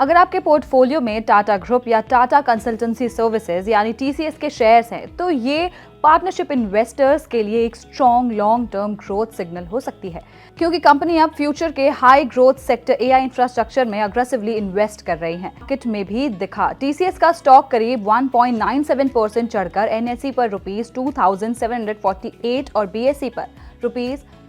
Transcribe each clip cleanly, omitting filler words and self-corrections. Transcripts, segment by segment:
अगर आपके पोर्टफोलियो में टाटा ग्रुप या टाटा कंसल्टेंसी सर्विसेज यानी टीसीएस के शेयर्स हैं, तो ये पार्टनरशिप इन्वेस्टर्स के लिए एक strong long term growth signal हो सकती है, क्योंकि कंपनी अब फ्यूचर के high growth sector AI infrastructure में अग्रेसिवली इन्वेस्ट कर रही है। मार्केट में भी दिखा, टीसीएस का स्टॉक करीब 1.97% चढ़कर एनएसई पर ₹2748 और बीएसई पर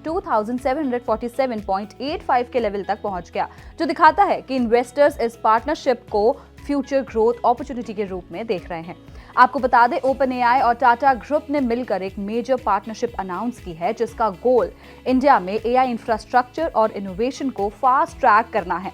₹2747.85 के लेवल तक पहुंच गया, जो दिखाता है कि इन्वेस्टर्स इस पार्टनरशिप को फ्यूचर ग्रोथ अपॉर्चुनिटी के रूप में देख रहे हैं। आपको बता दें, ओपन एआई और टाटा ग्रुप ने मिलकर एक मेजर पार्टनरशिप अनाउंस की है, जिसका गोल इंडिया में एआई इंफ्रास्ट्रक्चर और इनोवेशन को फास्ट ट्रैक करना है।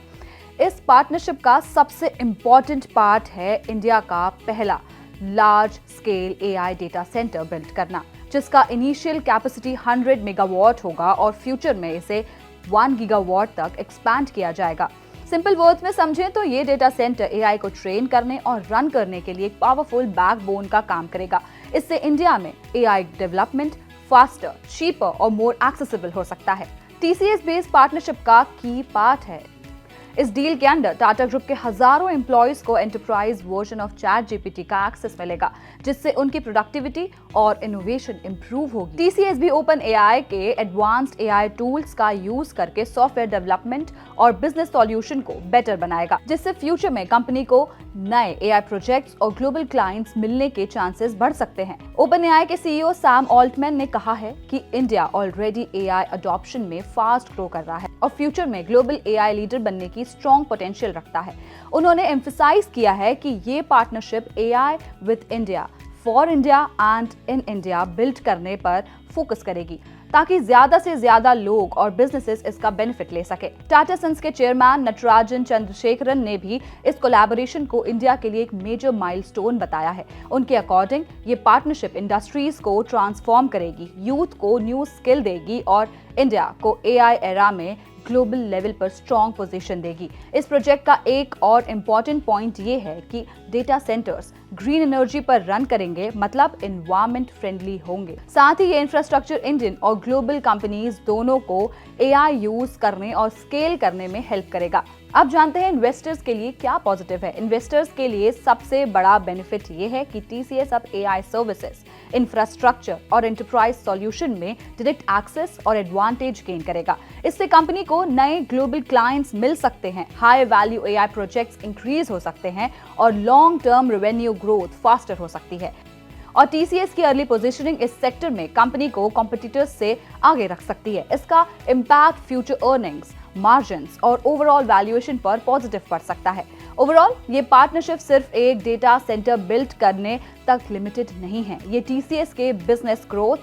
इस पार्टनरशिप का सबसे इंपॉर्टेंट पार्ट है इंडिया का पहला large scale AI data centre build करना, जिसका इनिशियल कैपेसिटी 100 मेगावाट होगा और फ्यूचर में इसे 1 गीगावाट तक एक्सपैंड किया जाएगा। सिंपल वर्ड्स में समझें तो ये डेटा सेंटर एआई को ट्रेन करने और रन करने के लिए एक पावरफुल बैकबोन का काम करेगा। इससे इंडिया में एआई डेवलपमेंट फास्टर, चीपर और मोर एक्सेसिबल हो सकता है। टीसीएस भी इस पार्टनरशिप का की पार्ट है। इस डील के अंदर टाटा ग्रुप के हजारों एम्प्लॉयज को enterprise version of chat GPT का एक्सेस मिलेगा, जिससे उनकी प्रोडक्टिविटी और इनोवेशन इंप्रूव होगी। टीसीएस भी ओपन एआई के एडवांस्ड एआई टूल्स का यूज करके सॉफ्टवेयर डेवलपमेंट और बिजनेस सॉल्यूशन को बेटर बनाएगा, जिससे फ्यूचर में कंपनी को नए एआई प्रोजेक्ट्स और ग्लोबल क्लाइंट्स मिलने के चांसेस बढ़ सकते हैं। ओपन एआई के सीईओ सैम ऑल्टमैन ने कहा है कि इंडिया ऑलरेडी एआई अडॉप्शन में फास्ट ग्रो कर रहा है और फ्यूचर में ग्लोबल एआई लीडर बनने की स्ट्रॉन्ग पोटेंशियल रखता है। उन्होंने एम्फसाइज किया है कि ये partnership AI with India, for India and in India build करने पर फोकस करेगी, ताकि ज्यादा से ज्यादा लोग और बिजनेसेस इसका बेनिफिट ले सके। टाटा सन्स के चेयरमैन नटराजन चंद्रशेखरन ने भी इस कोलैबोरेशन को इंडिया के लिए एक मेजर माइलस्टोन बताया है। उनके अकॉर्डिंग ये पार्टनरशिप इंडस्ट्रीज को ट्रांसफॉर्म करेगी, यूथ को न्यू स्किल देगी और इंडिया को एआई एरा में ग्लोबल लेवल पर स्ट्रॉन्ग पोजीशन देगी। इस प्रोजेक्ट का एक और इम्पॉर्टेंट पॉइंट ये है कि डेटा सेंटर्स ग्रीन एनर्जी पर रन करेंगे, मतलब एनवायरमेंट फ्रेंडली होंगे। साथ ही ये इंफ्रास्ट्रक्चर इंडियन और ग्लोबल कंपनीज दोनों को एआई यूज करने और स्केल करने में हेल्प करेगा। अब जानते हैं इन्वेस्टर्स के लिए क्या पॉजिटिव है। इन्वेस्टर्स के लिए सबसे बड़ा बेनिफिट ये है कि टीसीएस अब एआई सर्विसेज, इंफ्रास्ट्रक्चर और एंटरप्राइज सॉल्यूशन में डायरेक्ट एक्सेस और एडवांटेज गेन करेगा। इससे कंपनी को नए ग्लोबल क्लाइंट्स मिल सकते हैं, high value AI projects increase हो सकते हैं और long term revenue growth faster हो सकती है। और टीसीएस की अर्ली पोजीशनिंग इस सेक्टर में कंपनी को कॉम्पिटिटर्स से आगे रख सकती है। इसका इम्पैक्ट फ्यूचर अर्निंग्स, मार्जिन्स और ओवरऑल वैल्यूएशन पर पॉजिटिव पड़ सकता है। ओवरऑल ये पार्टनरशिप सिर्फ एक डेटा सेंटर बिल्ड करने तक लिमिटेड नहीं है। ये टीसीएस के बिजनेस ग्रोथ,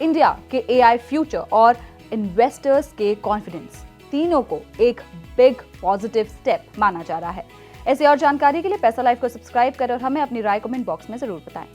इंडिया के एआई फ्यूचर और इन्वेस्टर्स के कॉन्फिडेंस, तीनों को एक बिग पॉजिटिव स्टेप माना जा रहा है। ऐसी और जानकारी के लिए पैसा लाइव को सब्सक्राइब करें और हमें अपनी राय कमेंट बॉक्स में जरूर बताएं।